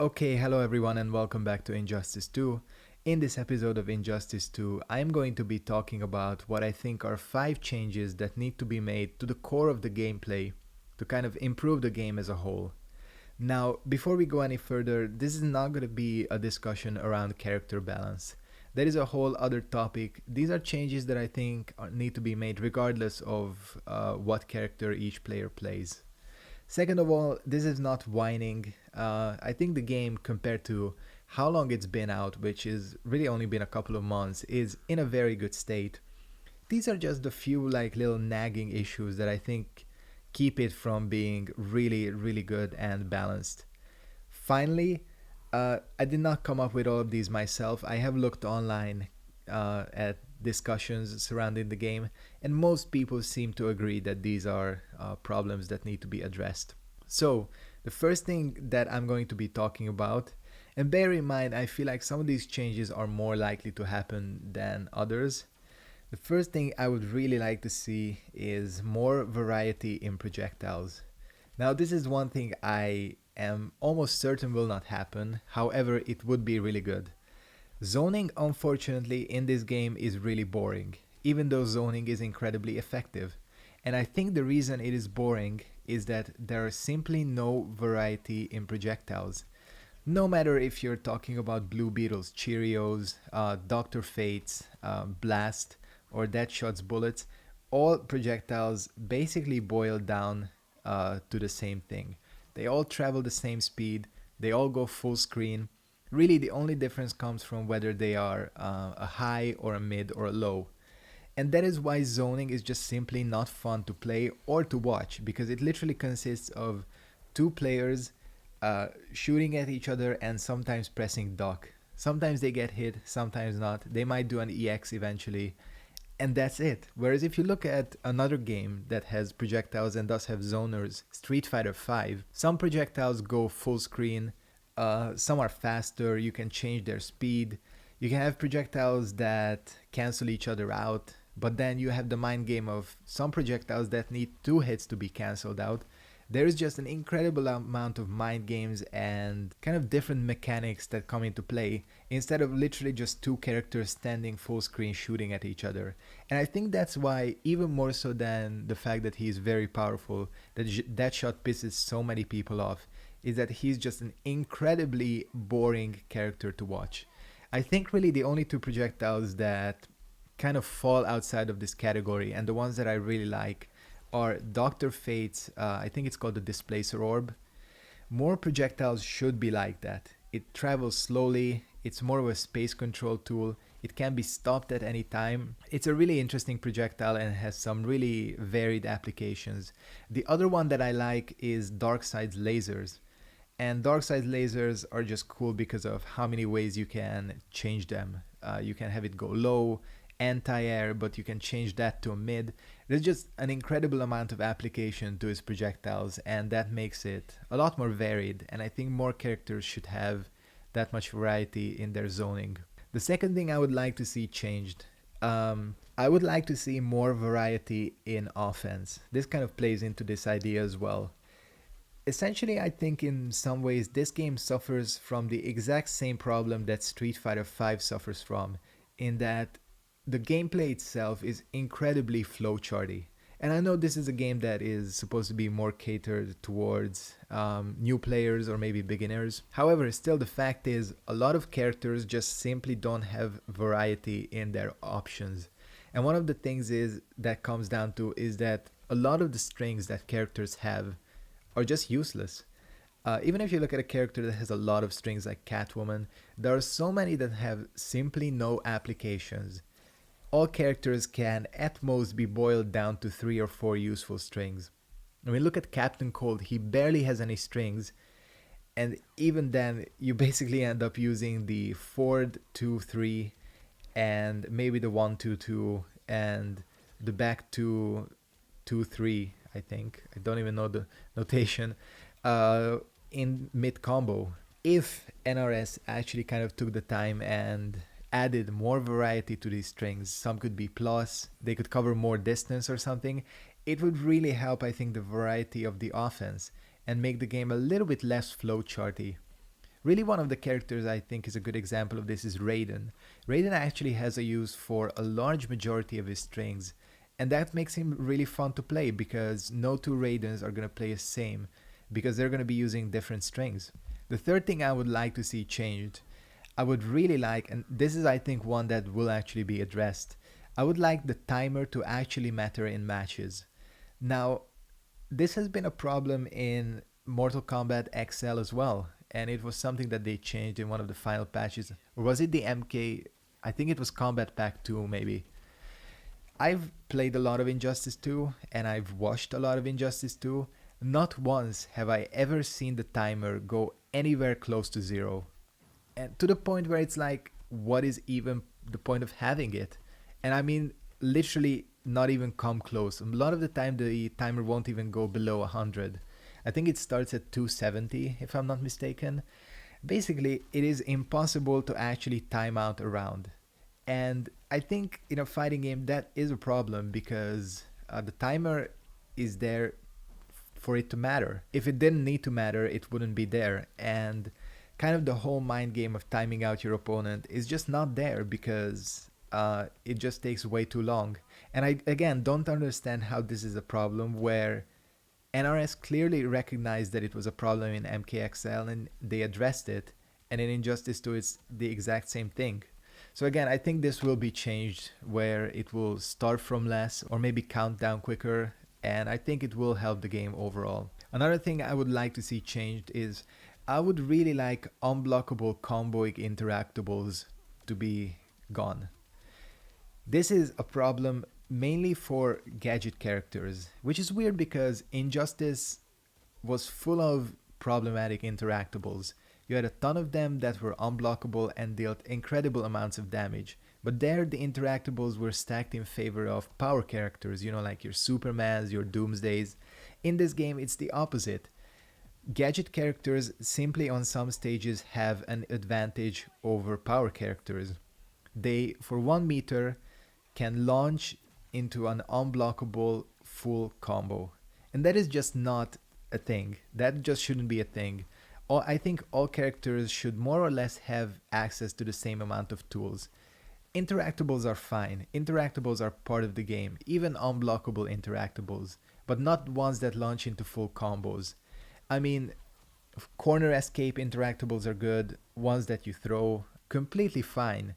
Okay, hello everyone, and welcome back to Injustice 2. In this episode of Injustice 2, I'm going to be talking about what I think are 5 changes that need to be made to the core of the gameplay to kind of improve the game as a whole. Now, before we go any further, this is not going to be a discussion around character balance. That is a whole other topic. These are changes that I think need to be made regardless of what character each player plays. Second of all, this is not whining. I think the game, compared to how long it's been out, which is really only been a couple of months, is in a very good state. These are just a few like little nagging issues that I think keep it from being really, really good and balanced. Finally, I did not come up with all of these myself. I have looked online at discussions surrounding the game, and most people seem to agree that these are problems that need to be addressed. So, the first thing that I'm going to be talking about, and bear in mind, I feel like some of these changes are more likely to happen than others. The first thing I would really like to see is more variety in projectiles. Now, this is one thing I am almost certain will not happen, however, it would be really good. Zoning, unfortunately, in this game is really boring, even though zoning is incredibly effective. And I think the reason it is boring is that there are simply no variety in projectiles. No matter if you're talking about Blue Beetle's Cheerios, Dr. Fate's Blast, or Deadshot's bullets, all projectiles basically boil down to the same thing. They all travel the same speed, they all go full screen. Really, the only difference comes from whether they are a high or a mid or a low. And that is why zoning is just simply not fun to play or to watch, because it literally consists of two players shooting at each other and sometimes pressing duck. Sometimes they get hit, sometimes not. They might do an EX eventually, and that's it. Whereas if you look at another game that has projectiles and thus have zoners, Street Fighter V, some projectiles go full screen, some are faster, you can change their speed, you can have projectiles that cancel each other out, but then you have the mind game of some projectiles that need two hits to be cancelled out. There is just an incredible amount of mind games and kind of different mechanics that come into play instead of literally just two characters standing full screen shooting at each other. And I think that's why, even more so than the fact that he's very powerful, that shot pisses so many people off, is that he's just an incredibly boring character to watch. I think really the only two projectiles that kind of fall outside of this category, and the ones that I really like, are Dr. Fate's, I think it's called the Displacer Orb. More projectiles should be like that. It travels slowly, it's more of a space control tool, it can be stopped at any time. It's a really interesting projectile and has some really varied applications. The other one that I like is Darkseid's lasers. And Darkseid's lasers are just cool because of how many ways you can change them. You can have it go low, anti-air, but you can change that to a mid. There's just an incredible amount of application to his projectiles, and that makes it a lot more varied, and I think more characters should have that much variety in their zoning. The second thing I would like to see changed, I would like to see more variety in offense. This kind of plays into this idea as well. Essentially, I think in some ways this game suffers from the exact same problem that Street Fighter V suffers from, in that the gameplay itself is incredibly flowcharty. And I know this is a game that is supposed to be more catered towards new players or maybe beginners. However, still the fact is a lot of characters just simply don't have variety in their options. And one of the things is that comes down to is that a lot of the strings that characters have are just useless. Even if you look at a character that has a lot of strings like Catwoman, there are so many that have simply no applications. All characters can at most be boiled down to 3 or 4 useful strings. I mean, look at Captain Cold, he barely has any strings, and even then, you basically end up using the forward 2 3 and maybe the 1 2 2 and the back 2 2 3, I think. I don't even know the notation. In mid combo. If NRS actually kind of took the time and added more variety to these strings, some could be plus, they could cover more distance or something, it would really help, I think, the variety of the offense and make the game a little bit less flowcharty. Really, one of the characters I think is a good example of this is Raiden. Raiden actually has a use for a large majority of his strings, and that makes him really fun to play because no two Raidens are going to play the same because they're going to be using different strings. The third thing I would like to see changed, I would really like, and this is I think one that will actually be addressed, I would like the timer to actually matter in matches. Now, this has been a problem in Mortal Kombat XL as well, and it was something that they changed in one of the final patches. Or was it the MK? I think it was Combat Pack 2, maybe. I've played a lot of Injustice 2, and I've watched a lot of Injustice 2. Not once have I ever seen the timer go anywhere close to zero. And to the point where it's like, what is even the point of having it? And I mean, literally not even come close. A lot of the time, the timer won't even go below 100. I think it starts at 270, if I'm not mistaken. Basically, it is impossible to actually time out a round. And I think in a fighting game, that is a problem because the timer is there for it to matter. If it didn't need to matter, it wouldn't be there. And kind of the whole mind game of timing out your opponent is just not there because it just takes way too long. And I, again, don't understand how this is a problem where NRS clearly recognized that it was a problem in MKXL and they addressed it. And in Injustice 2, it's the exact same thing. So again, I think this will be changed where it will start from less or maybe count down quicker. And I think it will help the game overall. Another thing I would like to see changed is I would really like unblockable comboing interactables to be gone. This is a problem mainly for gadget characters, which is weird because Injustice was full of problematic interactables. You had a ton of them that were unblockable and dealt incredible amounts of damage. But there the interactables were stacked in favor of power characters, you know, like your Supermans, your Doomsdays. In this game, it's the opposite. Gadget characters simply on some stages have an advantage over power characters. They, for 1 meter, can launch into an unblockable full combo. And that is just not a thing. That just shouldn't be a thing. I think all characters should more or less have access to the same amount of tools. Interactables are fine. Interactables are part of the game, even unblockable interactables, but not ones that launch into full combos. I mean, corner escape interactables are good, ones that you throw, completely fine.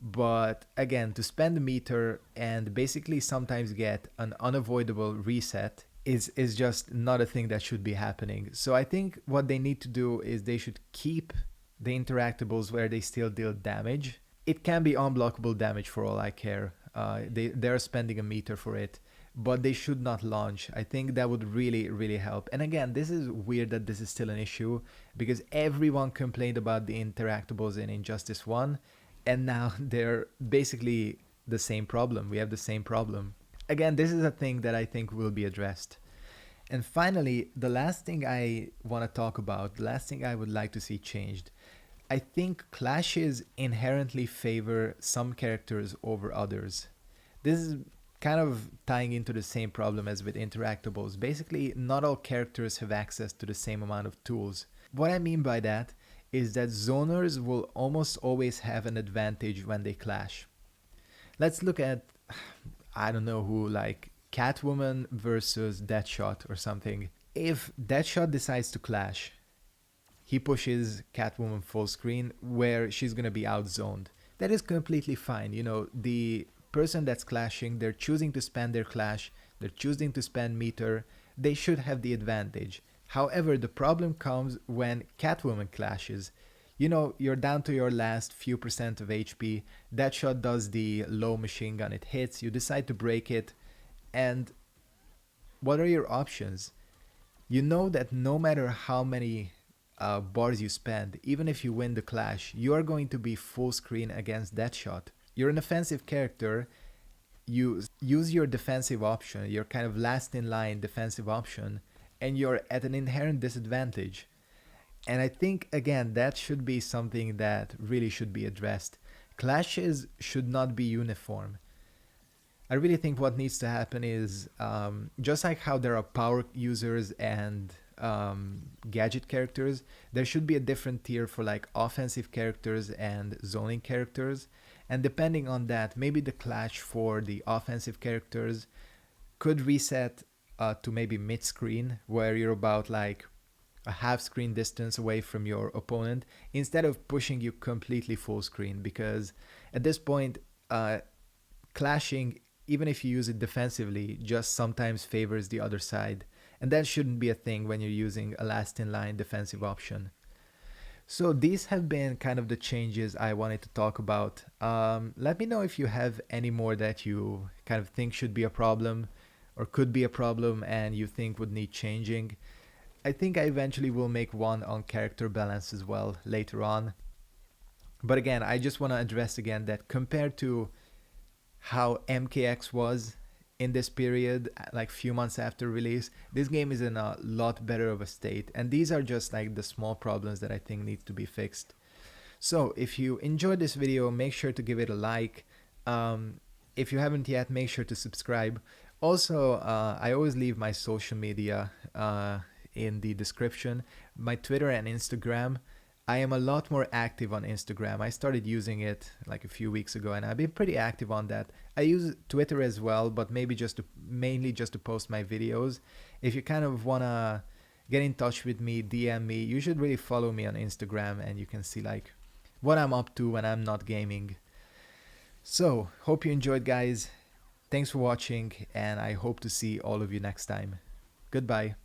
But again, to spend a meter and basically sometimes get an unavoidable reset is just not a thing that should be happening. So I think what they need to do is they should keep the interactables where they still deal damage. It can be unblockable damage for all I care. They're spending a meter for it, but they should not launch. I think that would really, really help. And again, this is weird that this is still an issue because everyone complained about the interactables in Injustice 1, and now they're basically the same problem. We have the same problem. Again, this is a thing that I think will be addressed. And finally, the last thing I want to talk about, the last thing I would like to see changed, I think clashes inherently favor some characters over others. This is kind of tying into the same problem as with interactables. Basically, not all characters have access to the same amount of tools. What I mean by that is that zoners will almost always have an advantage when they clash. Let's look at, I don't know who, like Catwoman versus Deadshot or something. If Deadshot decides to clash, he pushes Catwoman full screen where she's going to be outzoned. That is completely fine. You know, the person that's clashing, they're choosing to spend their clash, they're choosing to spend meter, they should have the advantage. However, the problem comes when Catwoman clashes. You know, you're down to your last few percent of HP, Deadshot does the low machine gun, it hits, you decide to break it, and what are your options? You know that no matter how many bars you spend, even if you win the clash, you are going to be full screen against Deadshot. You're an offensive character, you use your defensive option, your kind of last in line defensive option, and you're at an inherent disadvantage. And I think, again, that should be something that really should be addressed. Clashes should not be uniform. I really think what needs to happen is, just like how there are power users and gadget characters, there should be a different tier for like offensive characters and zoning characters. And depending on that, maybe the clash for the offensive characters could reset to maybe mid screen, where you're about like a half screen distance away from your opponent, instead of pushing you completely full screen. Because at this point, clashing, even if you use it defensively, just sometimes favors the other side. And that shouldn't be a thing when you're using a last in line defensive option. So these have been kind of the changes I wanted to talk about. Let me know if you have any more that you kind of think should be a problem or could be a problem and you think would need changing. I think I eventually will make one on character balance as well later on. But again, I just want to address again that compared to how MKX was in this period, like few months after release, this game is in a lot better of a state. And these are just like the small problems that I think need to be fixed. So if you enjoyed this video, make sure to give it a like. If you haven't yet, make sure to subscribe. Also, I always leave my social media in the description, my Twitter and Instagram. I am a lot more active on Instagram. I started using it like a few weeks ago and I've been pretty active on that. I use Twitter as well, but maybe mainly just to post my videos. If you kind of want to get in touch with me, DM me, you should really follow me on Instagram and you can see like what I'm up to when I'm not gaming. So, hope you enjoyed, guys. Thanks for watching and I hope to see all of you next time. Goodbye.